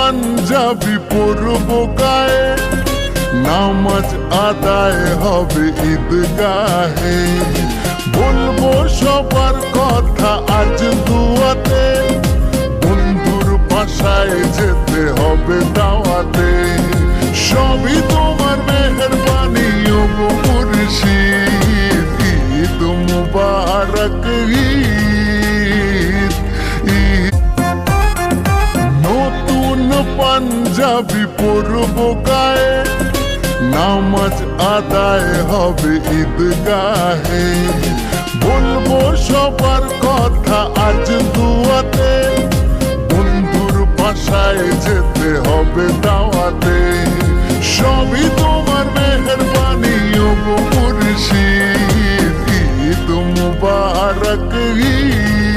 পাঞ্জাবি পরব গায়ে, নামাজ আদায় হবে ঈদগাহে। বলবো সবার কথা আজ দুয়াতে, বন্ধুর বাসায় যেতে হবে দাওয়াতে। সবই তোমার মেহেরবানি ও মুর্শিদ, ঈদ মুবারক ঈদ ঈদ। নতুন পাঞ্জাবি পরব গায়ে, নামাজ আদায় হবে ঈদগাহে। বলবো সবার কথা আজ দুয়াতে, বন্ধুর বাসায় যেতে হবে দাওয়াতে। সবই তোমার মেহেরবানি ও মুর্শিদ, ঈদ মুবারক ঈদ।